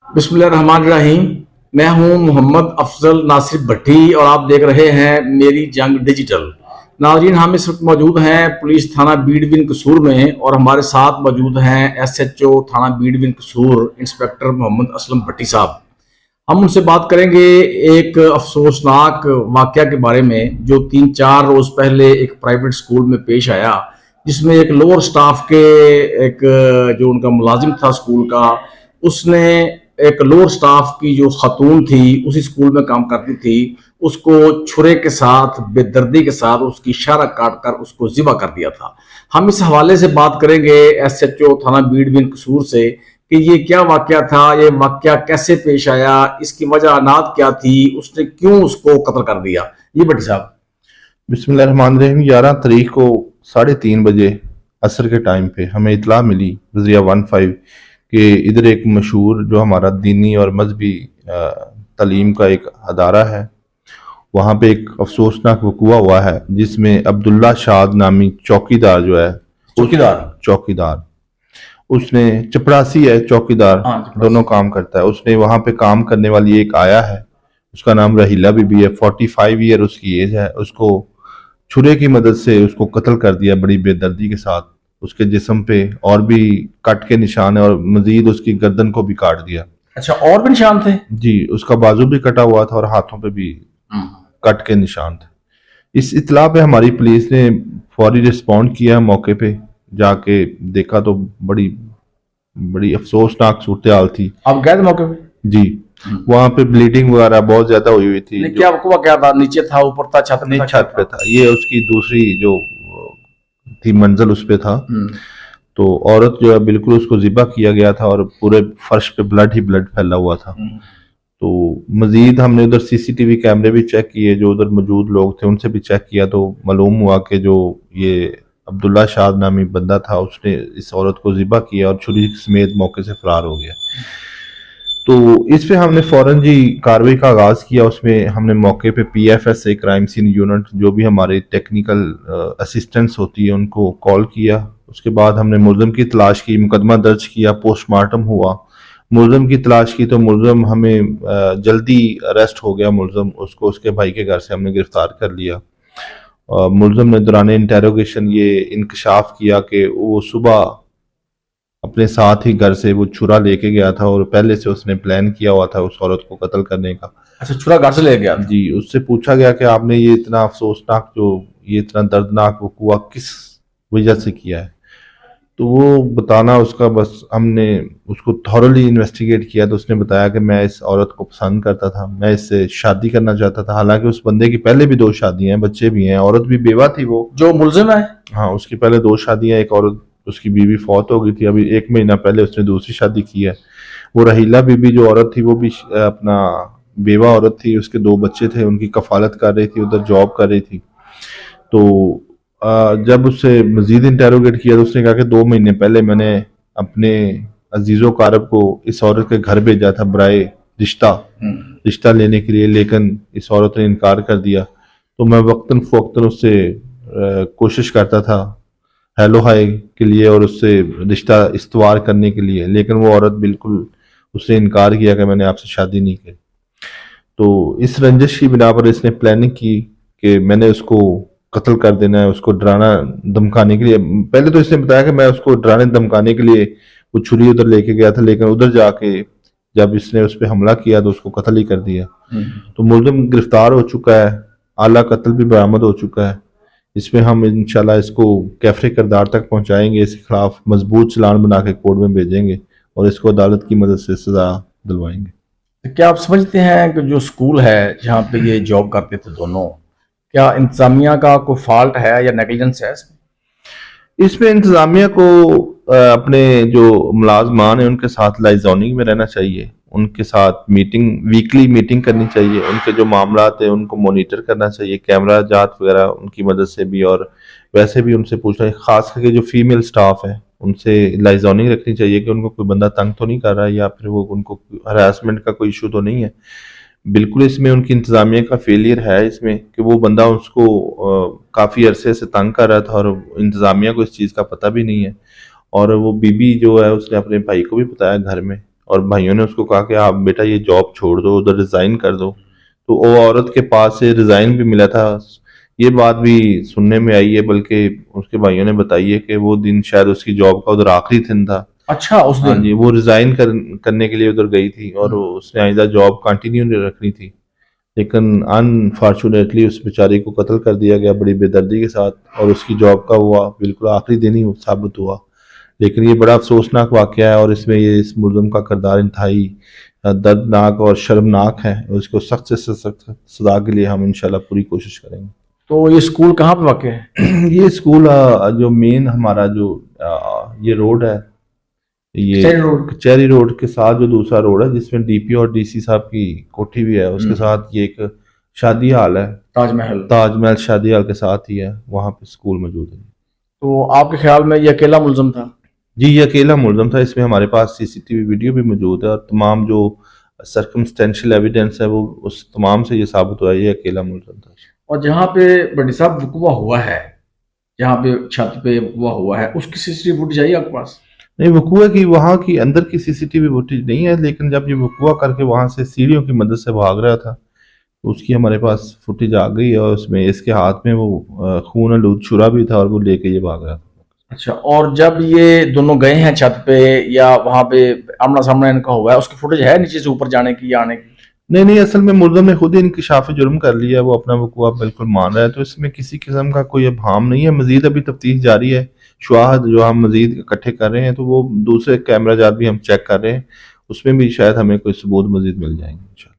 بسم اللہ الرحمن الرحیم. میں ہوں محمد افضل ناصر بھٹی اور آپ دیکھ رہے ہیں میری جنگ ڈیجیٹل. ناظرین، ہم اس وقت موجود ہیں پولیس تھانہ بیڑ قصور میں اور ہمارے ساتھ موجود ہیں ایس ایچ او تھانہ بیڑ قصور انسپیکٹر محمد اسلم بھٹی صاحب. ہم ان سے بات کریں گے ایک افسوسناک واقعہ کے بارے میں جو 3-4 روز پہلے ایک پرائیویٹ سکول میں پیش آیا، جس میں ایک لوور سٹاف کے ایک جو ان کا ملازم تھا سکول کا، اس نے ایک لوور سٹاف کی جو خاتون تھی اسی سکول میں کام کرتی تھی، اس کو چھرے کے ساتھ بے دردی کے ساتھ اس کی اشارہ کاٹ کر اس کو ذبح کر دیا تھا. ہم اس حوالے سے بات کریں گے ایس ایچ او تھانہ بیڑ قصور سے کہ یہ کیا واقعہ تھا، یہ واقعہ کیسے پیش آیا، اس کی وجوہات کیا تھی، اس نے کیوں اس کو قتل کر دیا. یہ بھٹی صاحب. بسم اللہ الرحمن الرحیم. 11 تاریخ کو 3:30 بجے عصر کے ٹائم پہ ہمیں اطلاع ملی وزیرہ 15 کہ ادھر ایک مشہور جو ہمارا دینی اور مذہبی تعلیم کا ایک ادارہ ہے، وہاں پہ ایک افسوسناک وقوع ہوا ہے جس میں عبداللہ شاد نامی چوکیدار جو ہے، چوکیدار اس نے چپڑاسی ہے، چوکیدار دونوں کام کرتا ہے. اس نے وہاں پہ کام کرنے والی ایک آیا ہے، اس کا نام رحیلہ بی بی ہے، 45 ایئر اس کی ایج ہے. اس کو چھرے کی مدد سے اس کو قتل کر دیا بڑی بے دردی کے ساتھ. اس کے جسم پہ اور بھی کٹ کے نشان ہیں اور مزید اس کی گردن کو بھی کاٹ دیا. اچھا، اور بھی نشان تھے؟ جی، اس کا بازو بھی کٹا ہوا تھا اور ہاتھوں پہ بھی کٹ کے نشان تھے. اس اطلاع پہ ہماری پولیس نے فوری رسپونڈ کیا، موقع پہ جا کے دیکھا تو بڑی افسوسناک صورتحال تھی. آپ گئے تھے موقع پہ؟ جی، وہاں پہ بلیڈنگ وغیرہ بہت زیادہ ہوئی تھی. کیا وقوع کیا تھا؟ نیچے تھا، اوپر تھا، چھت نہیں، چھت پہ تھا. یہ اس کی دوسری جو تھی منزل اس پہ تھا. تو عورت جو ہے بالکل اس کو ذبح کیا گیا تھا اور پورے فرش پہ بلڈ ہی بلڈ پھیلا ہوا تھا. تو مزید ہم نے ادھر سی سی ٹی وی کیمرے بھی چیک کیے، جو ادھر موجود لوگ تھے ان سے بھی چیک کیا تو معلوم ہوا کہ جو یہ عبداللہ شاد نامی بندہ تھا اس نے اس عورت کو ذبح کیا اور چھری سمیت موقع سے فرار ہو گیا. تو اس پہ ہم نے فوراً کارروائی کا آغاز کیا. اس میں ہم نے موقع پہ P F S A crime scene unit جو بھی ہمارے ٹیکنیکل اسسٹنٹس ہوتی ہے ان کو کال کیا. اس کے بعد ہم نے ملزم کی تلاش کی، مقدمہ درج کیا، پوسٹ مارٹم ہوا. ملزم کی تلاش کی تو ملزم ہمیں جلدی اریسٹ ہو گیا. ملزم اس کو اس کے بھائی کے گھر سے ہم نے گرفتار کر لیا. ملزم نے دوران انٹیروگیشن یہ انکشاف کیا کہ وہ صبح اپنے ساتھ ہی گھر سے وہ چھرا لے کے گیا تھا اور پہلے سے اس نے پلان کیا ہوا تھا اس عورت کو قتل کرنے کا. اچھا، چھرا گھر سے لے گیا؟ جی، اس سے پوچھا گیا کہ آپ نے یہ اتنا افسوسناک یہ اتنا دردناک وقوع کس وجہ سے کیا ہے. تو وہ بتانا اس کا، بس ہم نے اس کو تھورلی انویسٹیگیٹ کیا تو اس نے بتایا کہ میں اس عورت کو پسند کرتا تھا، میں اس سے شادی کرنا چاہتا تھا. حالانکہ اس بندے کی پہلے بھی 2 شادیاں ہیں، بچے بھی ہیں، عورت بھی بیوہ تھی. وہ جو ملزم ہے، ہاں، اس کی پہلے 2 شادیاں، ایک عورت اس کی بیوی فوت ہو گئی تھی، ابھی 1 مہینہ پہلے اس نے دوسری شادی کی ہے. وہ رحیلہ بی بی جو عورت تھی وہ بھی اپنا بیوہ عورت تھی، اس کے 2 بچے تھے، ان کی کفالت کر رہی تھی، ادھر جاب کر رہی تھی. تو جب اس سے مزید انٹیروگیٹ کیا تو اس نے کہا کہ 2 مہینے پہلے میں نے اپنے عزیز و قارب کو اس عورت کے گھر بھیجا تھا برائے رشتہ لینے کے لیے، لیکن اس عورت نے انکار کر دیا. تو میں وقتاً فوقتاً اس سے کوشش کرتا تھا ہیلو ہائی کے لیے اور اس سے رشتہ استوار کرنے کے لیے، لیکن وہ عورت بالکل اس نے انکار کیا کہ میں نے آپ سے شادی نہیں کی. تو اس رنجش کی بنا پر اس نے پلاننگ کی کہ میں نے اس کو قتل کر دینا ہے، اس کو ڈرانا دھمکانے کے لیے. پہلے تو اس نے بتایا کہ میں اس کو ڈرانے دھمکانے کے لیے وہ چھری ادھر لے کے گیا تھا، لیکن ادھر جا کے جب اس نے اس پہ حملہ کیا تو اس کو قتل ہی کر دیا. تو ملزم گرفتار ہو چکا ہے، اعلیٰ قتل بھی برآمد ہو چکا ہے. اس میں ہم انشاءاللہ اس کو کیفر کردار تک پہنچائیں گے، اس کے خلاف مضبوط چلان بنا کے کورٹ میں بھیجیں گے اور اس کو عدالت کی مدد سے سزا دلوائیں گے. کیا آپ سمجھتے ہیں کہ جو سکول ہے جہاں پہ یہ جاب کرتے تھے دونوں، کیا انتظامیہ کا کوئی فالٹ ہے یا نیگلیجنس ہے اس میں انتظامیہ کو اپنے جو ملازمان ہیں ان کے ساتھ لائزوننگ میں رہنا چاہیے، ان کے ساتھ ویکلی میٹنگ کرنی چاہیے، ان کے جو معاملات ہیں ان کو مانیٹر کرنا چاہیے، کیمرہ جات وغیرہ ان کی مدد سے بھی، اور ویسے بھی ان سے پوچھنا ہے، خاص کر کے جو فیمیل سٹاف ہے ان سے لائزوننگ رکھنی چاہیے کہ ان کو کوئی بندہ تنگ تو نہیں کر رہا ہے یا پھر وہ ان کو ہراسمنٹ کا کوئی ایشو تو نہیں ہے. بالکل اس میں ان کی انتظامیہ کا فیلئر ہے اس میں کہ وہ بندہ اس کو کافی عرصے سے تنگ کر رہا تھا اور انتظامیہ کو اس چیز کا پتہ بھی نہیں ہے. اور وہ بی بی جو ہے اس نے اپنے بھائی کو بھی بتایا گھر میں اور بھائیوں نے اس کو کہا کہ آپ بیٹا یہ جاب چھوڑ دو, ادھر ریزائن کر دو. تو وہ عورت کے پاس سے ریزائن بھی ملا تھا. یہ بات بھی سننے میں آئی ہے, بلکہ اس کے بھائیوں نے بتائی ہے کہ وہ دن شاید اس کی جاب کا ادھر آخری دن تھا. اچھا, اس ہاں دن جی, وہ ریزائن کرنے کے لیے ادھر گئی تھی اور اس نے آئندہ جاب کنٹینیو رکھنی تھی, لیکن انفارچونیٹلی اس بیچاری کو قتل کر دیا گیا بڑی بے دردی کے ساتھ, اور اس کی جاب کا وہ بالکل آخری دن ہی ثابت ہوا. لیکن یہ بڑا افسوسناک واقعہ ہے, اور اس میں یہ اس ملزم کا کردار انتہائی دردناک اور شرمناک ہے. اس کو سخت سے سخت سزا کے لیے ہم انشاءاللہ پوری کوشش کریں گے. تو یہ اسکول کہاں پہ واقع ہے؟ یہ اسکول جو مین ہمارا جو یہ روڈ ہے, یہ کچہری روڈ کے ساتھ جو دوسرا روڈ ہے جس میں ڈی پی اور ڈی سی صاحب کی کوٹھی بھی ہے, اس کے ساتھ یہ ایک شادی ہال ہے, تاج محل شادی ہال کے ساتھ ہی ہے, وہاں پہ اسکول موجود ہے. تو آپ کے خیال میں یہ اکیلا ملزم تھا؟ جی, یہ اکیلا ملزم تھا. اس میں ہمارے پاس سی سی ٹی وی ویڈیو بھی موجود ہے, اور تمام جو سرکمسٹینشیل ایویڈنس ہے وہ اس تمام سے یہ ثابت ہوا ہے یہ اکیلا ملزم تھا. اور جہاں پہ بڑی صاحب وقوع ہوا ہے, جہاں پہ چھت پہ وقوع ہوا ہے, اس کی سی سی ٹی وی فوٹیج آئی آپ کے پاس؟ نہیں, وقوع کی وہاں کی اندر کی سی سی ٹی وی فوٹیج نہیں ہے, لیکن جب یہ وقوع کر کے وہاں سے سیڑھیوں کی مدد سے بھاگ رہا تھا اس کی ہمارے پاس فوٹیج آ گئی ہے, اور اس میں اس کے ہاتھ میں وہ خون آلود چھرا بھی تھا اور وہ لے کے یہ بھاگ رہا تھا. اچھا, اور جب یہ دونوں گئے ہیں چھت پہ یا وہاں پہ آمنا سامنا ان کا ہوا ہے, اس کی فوٹیج ہے نیچے سے اوپر جانے کی یا آنے کی؟ نہیں, اصل میں ملزم نے خود ہی انکشاف جرم کر لیا ہے, وہ اپنا وقوع بالکل مان رہا ہے, تو اس میں کسی قسم کا کوئی ابہام نہیں ہے. مزید ابھی تفتیش جاری ہے, شواہد جو ہم مزید اکٹھے کر رہے ہیں, تو وہ دوسرے کیمرہ جات بھی ہم چیک کر رہے ہیں, اس میں بھی شاید ہمیں کوئی ثبوت مزید مل جائیں گے.